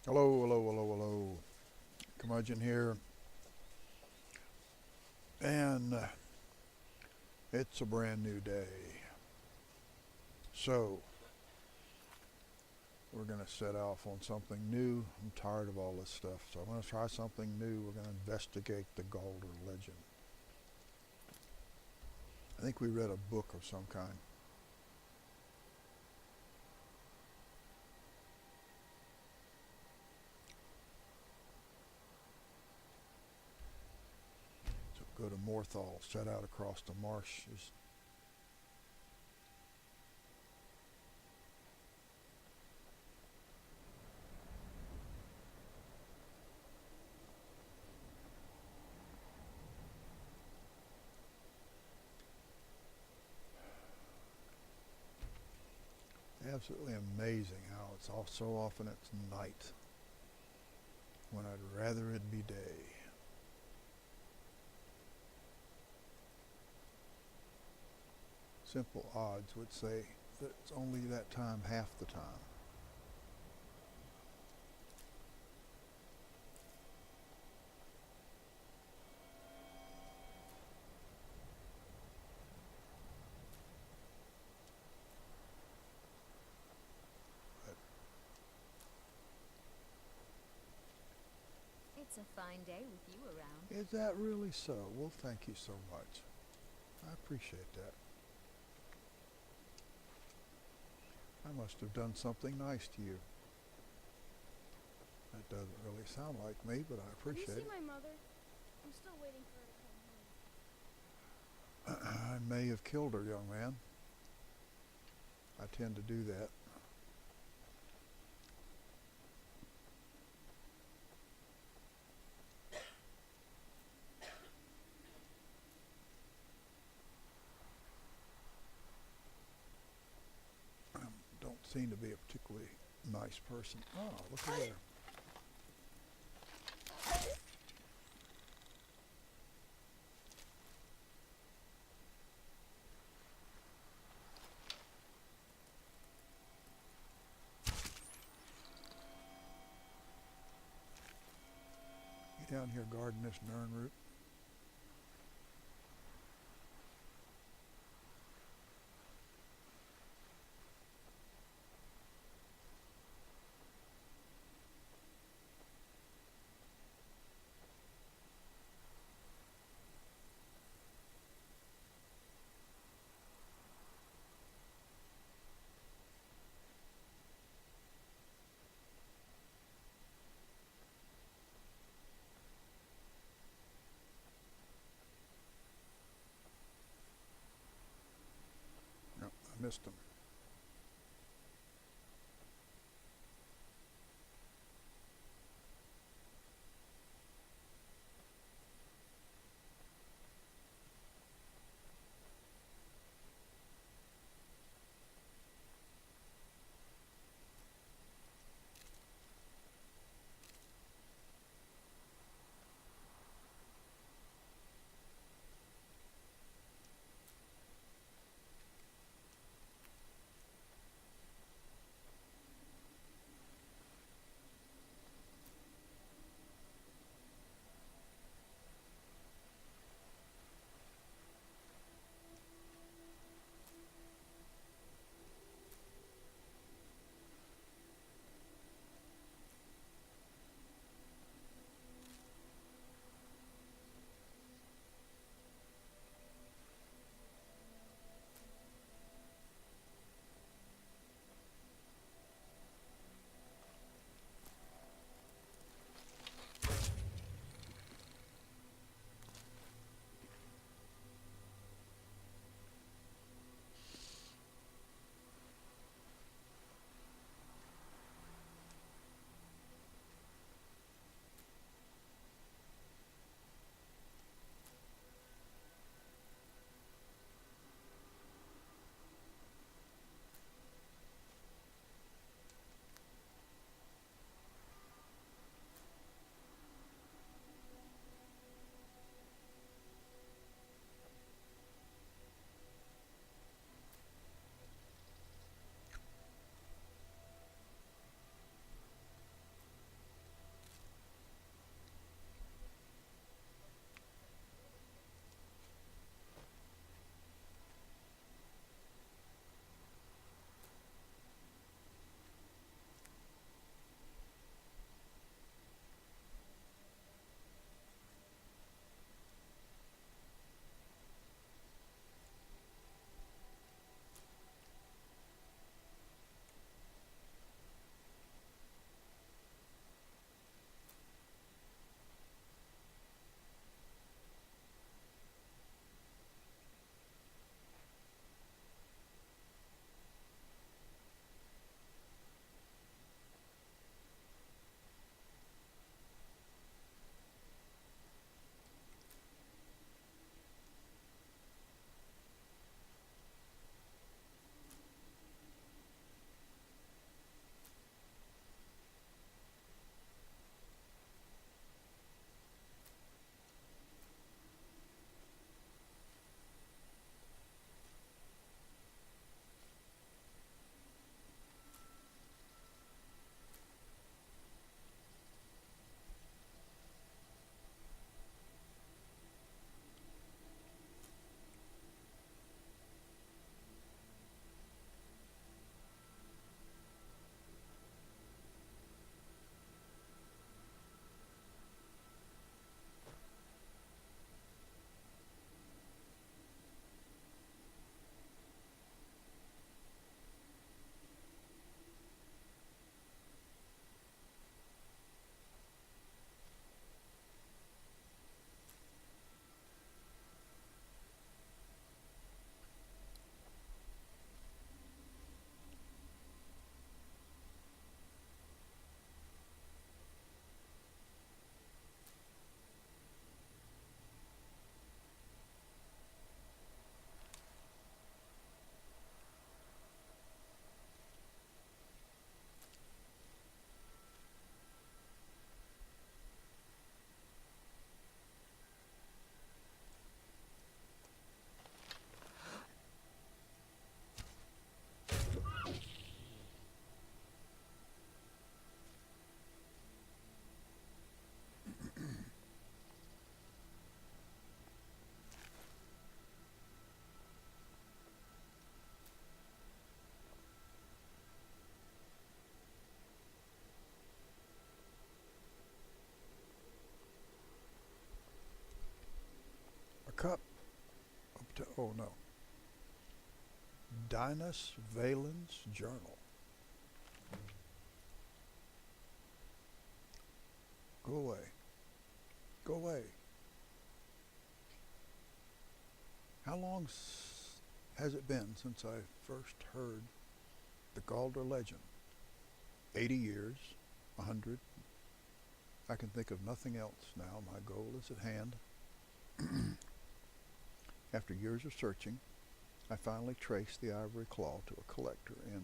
Hello, hello, hello, hello. Curmudgeon here. And it's a brand new day. So, we're going to set off on something new. I'm tired of all this stuff. So, I'm going to try something new. We're going to investigate the Galder legend. I think we read a book of some kind. So, go to Morthal, set out across the marshes. Absolutely amazing how it's all so often it's night when I'd rather it be day. Simple odds would say that it's only that time half the time. It's a fine day with you around. Is that really so? Well, thank you so much. I appreciate that. I must have done something nice to you. That doesn't really sound like me, but I Can you appreciate see it. my mother? I'm still waiting for her to come home. I may have killed her, young man. I tend to do that. I don't seem to be a particularly nice person. Oh, look at there. You down here guarding this nern root? No, I missed him. Oh no. Dinus Valen's journal. Go away. Go away. How long has it been since I first heard the Galder legend? 80 years? 100? I can think of nothing else now. My goal is at hand. After years of searching, I finally traced the ivory claw to a collector in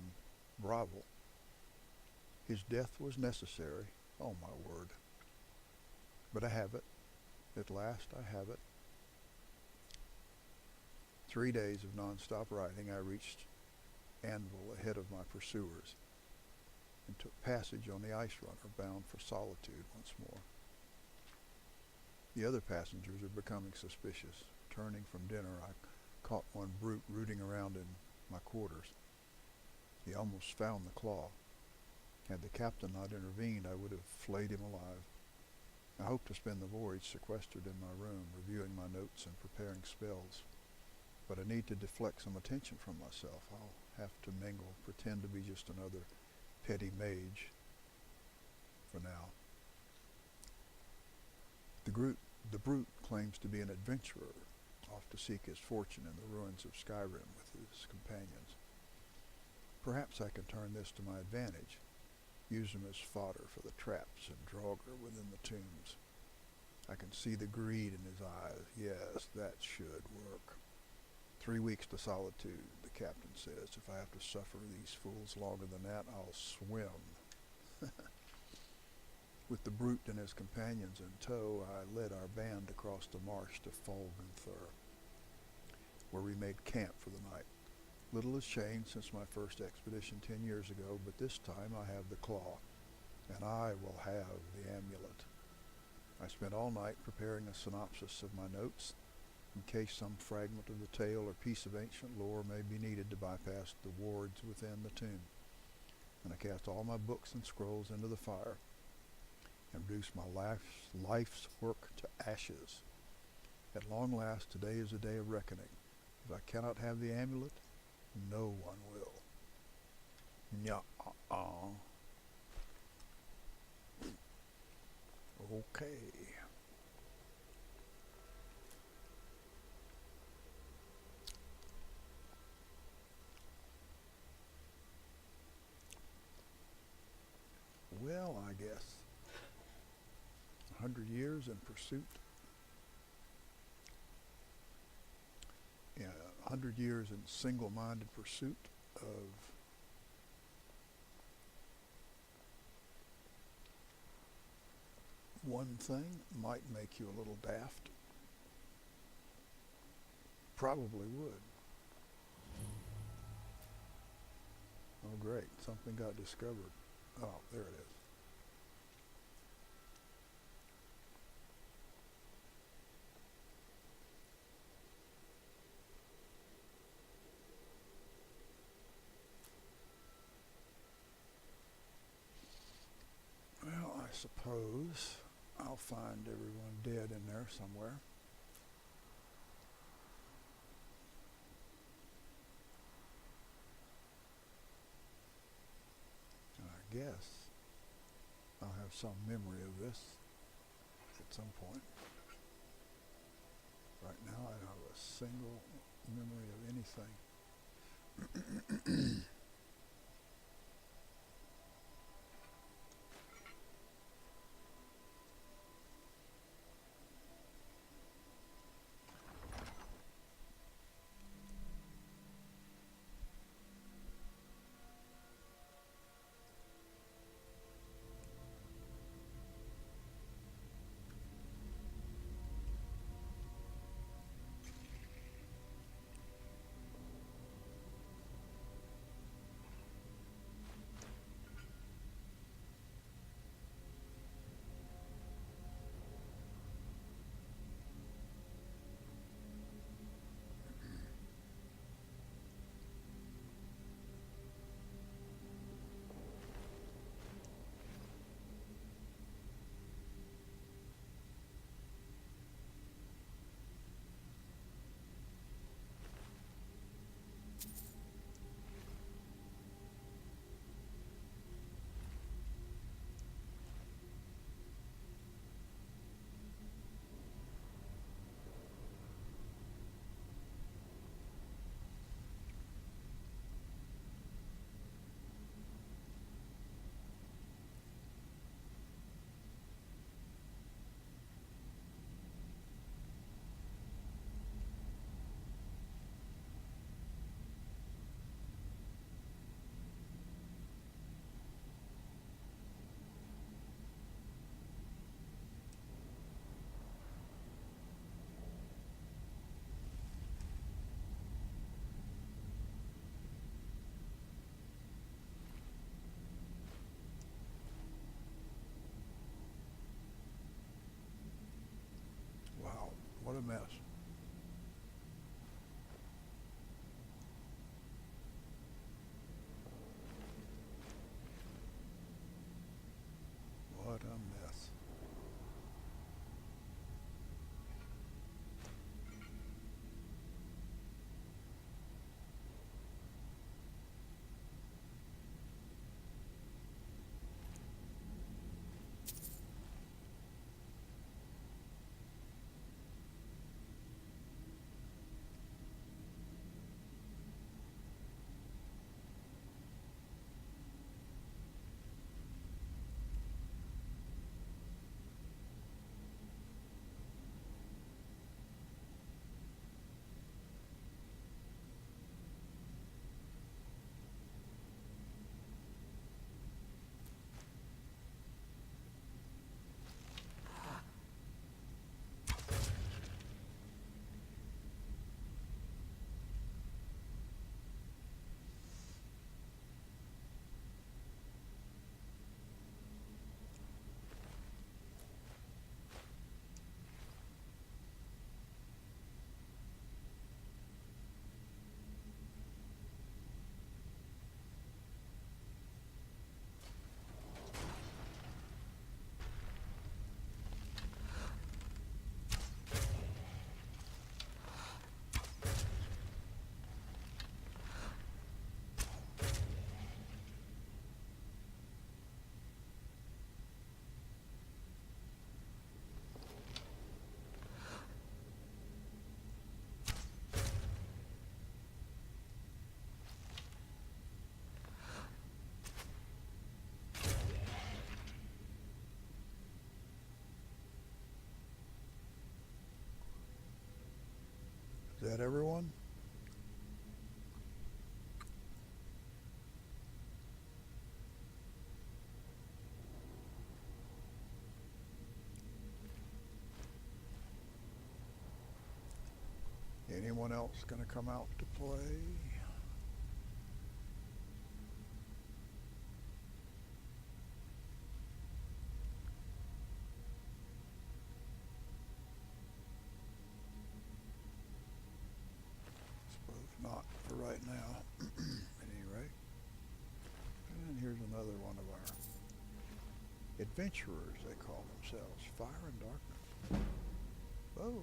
Bravel. His death was necessary. Oh my word. But I have it. At last I have it. 3 days of non-stop riding, I reached Anvil ahead of my pursuers and took passage on the ice runner bound for Solitude once more. The other passengers are becoming suspicious. Returning from dinner, I caught one brute rooting around in my quarters. He almost found the claw. Had the captain not intervened, I would have flayed him alive. I hope to spend the voyage sequestered in my room, reviewing my notes and preparing spells. But I need to deflect some attention from myself. I'll have to mingle, pretend to be just another petty mage for now. The brute claims to be an adventurer, off to seek his fortune in the ruins of Skyrim with his companions. Perhaps I can turn this to my advantage, use him as fodder for the traps and Draugr within the tombs. I can see the greed in his eyes. Yes, that should work. 3 weeks to Solitude, the captain says. If I have to suffer these fools longer than that, I'll swim. With the brute and his companions in tow, I led our band across the marsh to Folgenthur, where we made camp for the night. Little has changed since my first expedition 10 years ago, but this time I have the claw, and I will have the amulet. I spent all night preparing a synopsis of my notes, in case some fragment of the tale or piece of ancient lore may be needed to bypass the wards within the tomb. And I cast all my books and scrolls into the fire, and reduced my life's work to ashes. At long last, today is a day of reckoning. If I cannot have the amulet, no one will. Nya-uh-uh. Okay. Well, I guess 100 years in pursuit. Yeah, 100 years in single-minded pursuit of one thing might make you a little daft. Probably would. Oh great, something got discovered. Oh, there it is. Well, I suppose I'll find everyone dead in there somewhere. And I guess I'll have some memory of this at some point. Right now I don't have a single memory of anything. someone else going to come out to play? Suppose not for right now, at any rate. And here's another one of our adventurers, they call themselves. Fire and Darkness. Oh.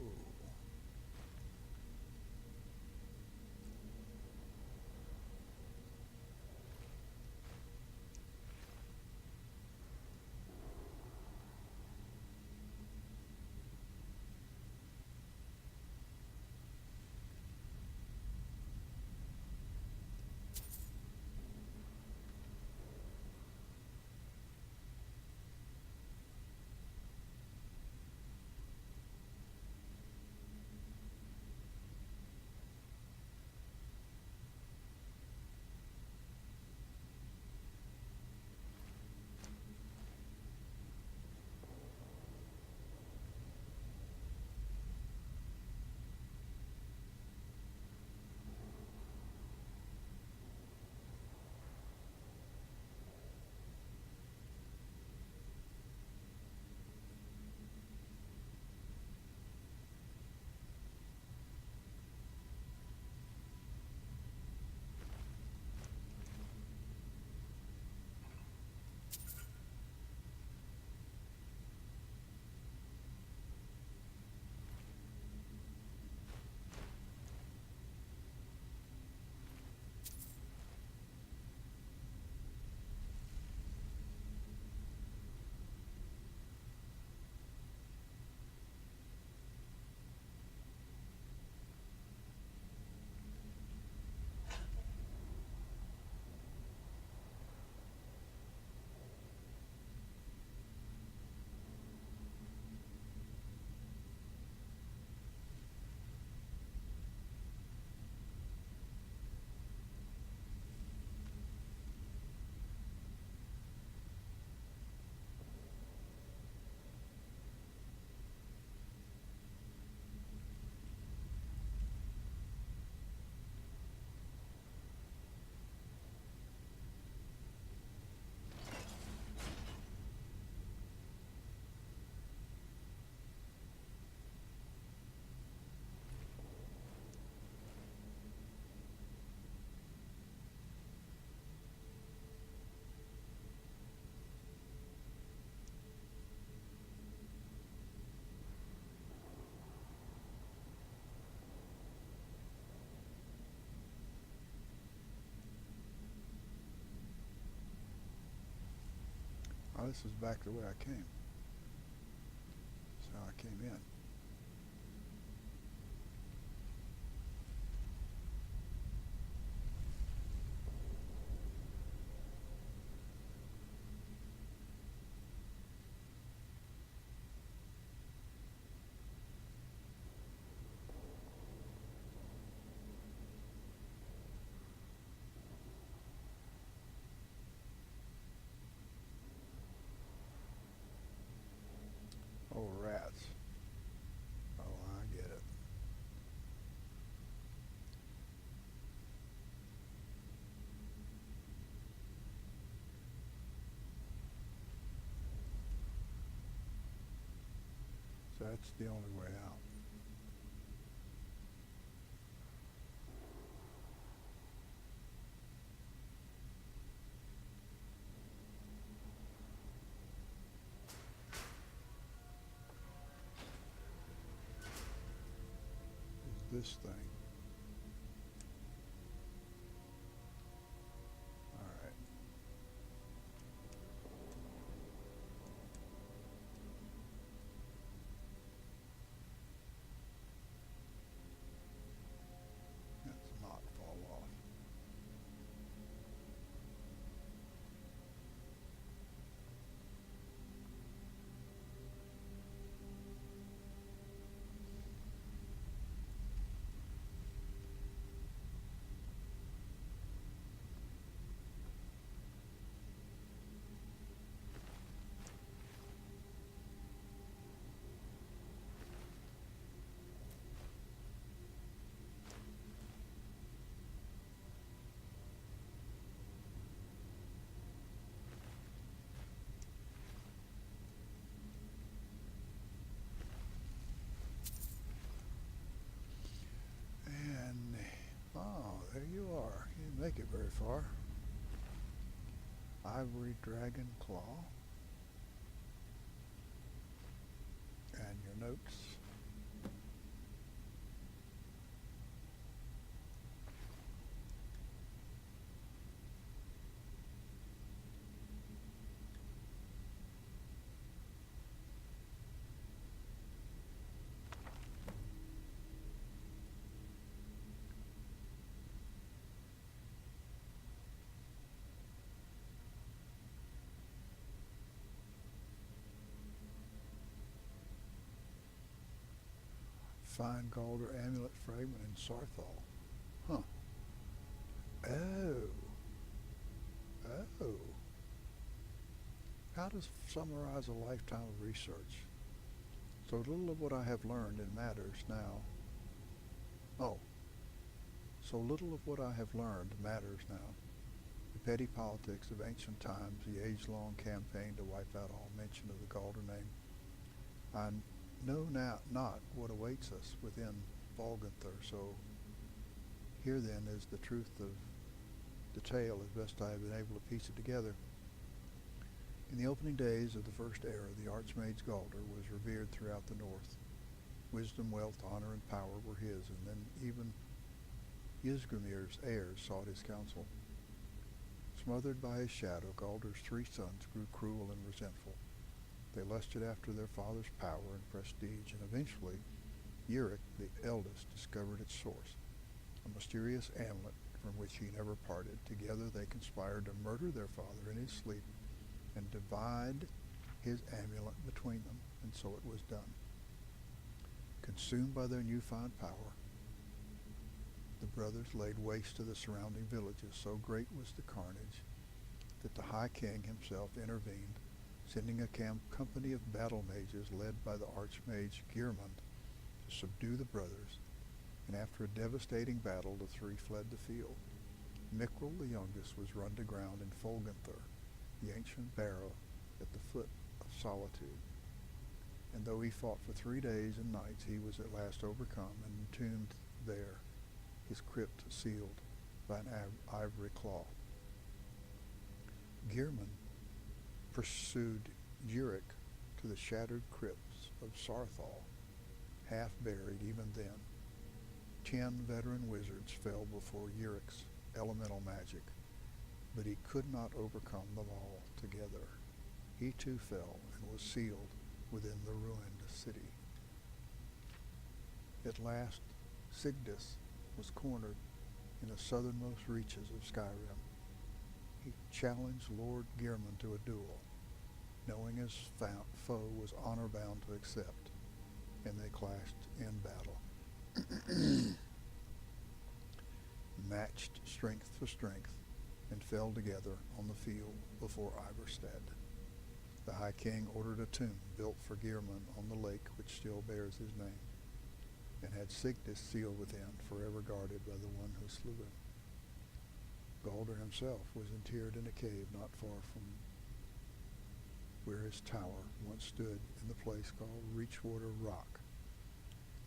Oh, this is back the way I came. That's how I came in. Oh, rats. Oh, I get it. So that's the only way out. Is this thing. All right. Let's not fall off. get very far. Ivory Dragon Claw. And your notes. Fine Galder Amulet Fragment in Sarthal. Huh. Oh. Oh. How to summarize a lifetime of research? So little of what I have learned in matters now. Oh. So little of what I have learned matters now. The petty politics of ancient times, the age-long campaign to wipe out all mention of the Galder name. I know now not what awaits us within Volganther, so here then is the truth of the tale as best I have been able to piece it together. In the opening days of the First Era, the Archmage Galder was revered throughout the north. Wisdom, wealth, honor, and power were his, and then even Ysgrimir's heirs sought his counsel. Smothered by his shadow, Galder's 3 sons grew cruel and resentful. They lusted after their father's power and prestige, and eventually Uric, the eldest, discovered its source, a mysterious amulet from which he never parted. Together they conspired to murder their father in his sleep and divide his amulet between them, and so it was done. Consumed by their newfound power, the brothers laid waste to the surrounding villages. So great was the carnage that the High King himself intervened, sending a company of battle mages led by the Archmage Geirmund to subdue the brothers, and after a devastating battle the 3 fled the field. Mikril, the youngest, was run to ground in Folganther, the ancient barrow at the foot of Solitude, and though he fought for 3 days and nights, he was at last overcome and entombed there, his crypt sealed by an ivory claw. Geirmund pursued Uric to the shattered crypts of Sarthal, half buried even then. 10 veteran wizards fell before Uric's elemental magic, but he could not overcome them all together. He too fell and was sealed within the ruined city. At last, Sigdis was cornered in the southernmost reaches of Skyrim. He challenged Lord Geirmund to a duel, knowing his foe was honor-bound to accept, and they clashed in battle. Matched strength for strength, and fell together on the field before Ivarstead. The High King ordered a tomb built for Geirmund on the lake which still bears his name, and had Sigdis sealed within, forever guarded by the one who slew him. Galder himself was interred in a cave not far from where his tower once stood in the place called Reachwater Rock.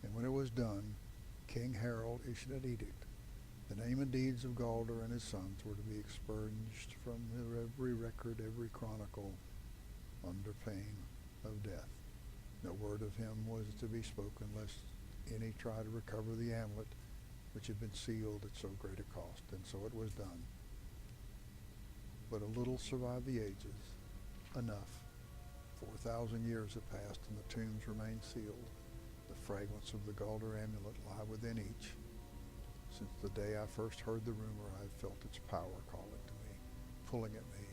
And when it was done, King Harold issued an edict. The name and deeds of Galder and his sons were to be expurged from every record, every chronicle, under pain of death. No word of him was to be spoken, lest any try to recover the amulet which had been sealed at so great a cost, and so it was done. But a little survived the ages, enough. 4,000 years have passed, and the tombs remain sealed. The fragments of the Galder amulet lie within each. Since the day I first heard the rumor, I have felt its power calling to me, pulling at me.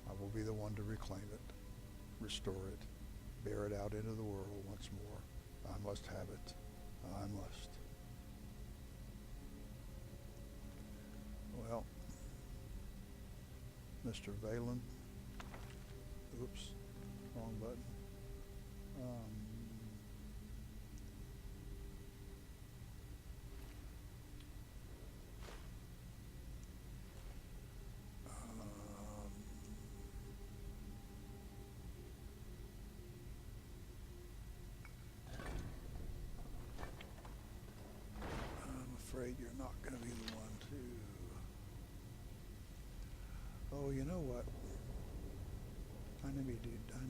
I will be the one to reclaim it, restore it, bear it out into the world once more. I must have it. I must. Well, Mr. Valen, oops, wrong button. I'm afraid you're not going to be the one to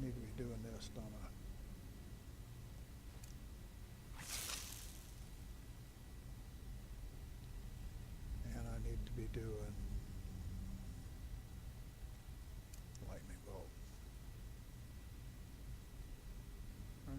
need to be doing this, don't I? And I need to be doing lightning bolt. Right.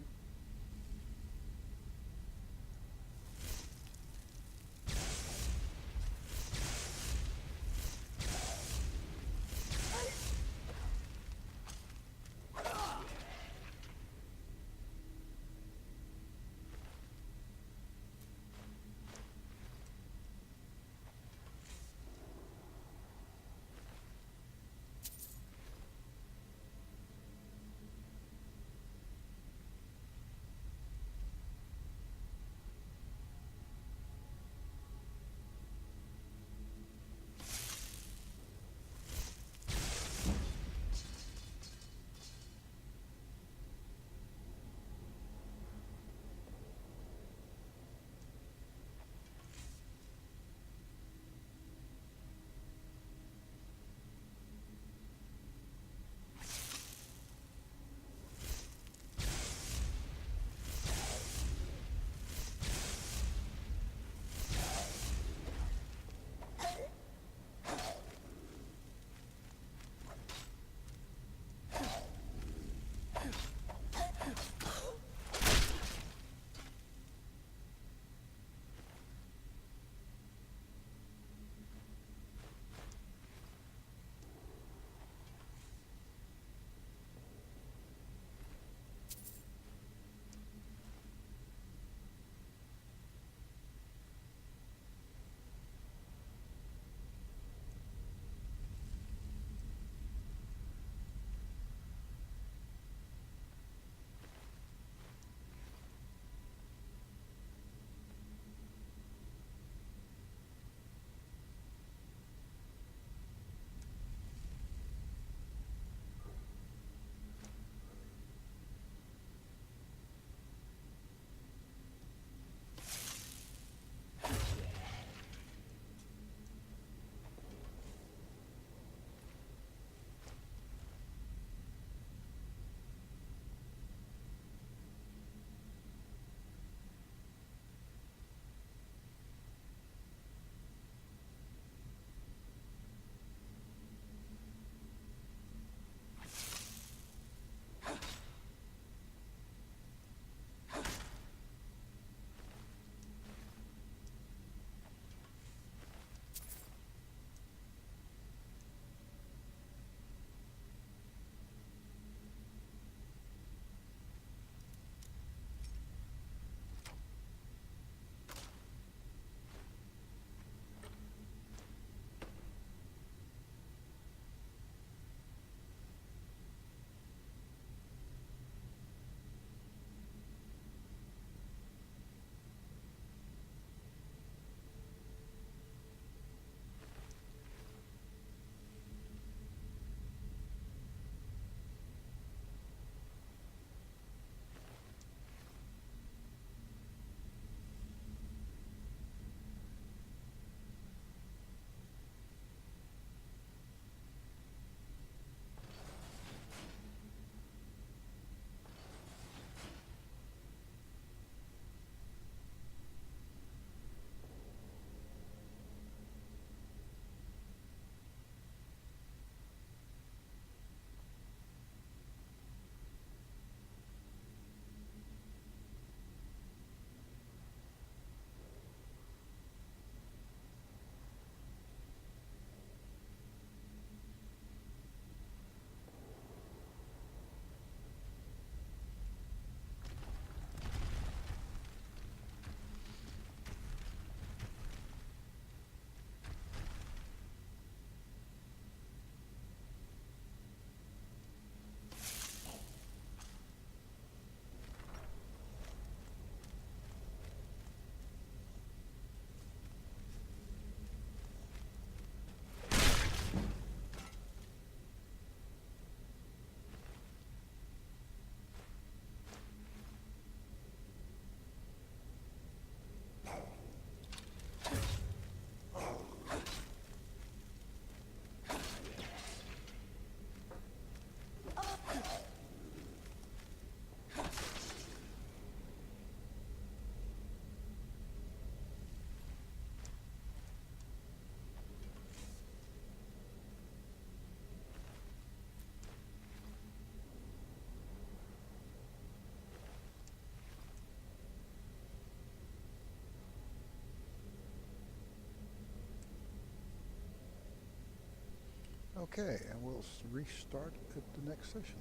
Okay, and we'll restart at the next session.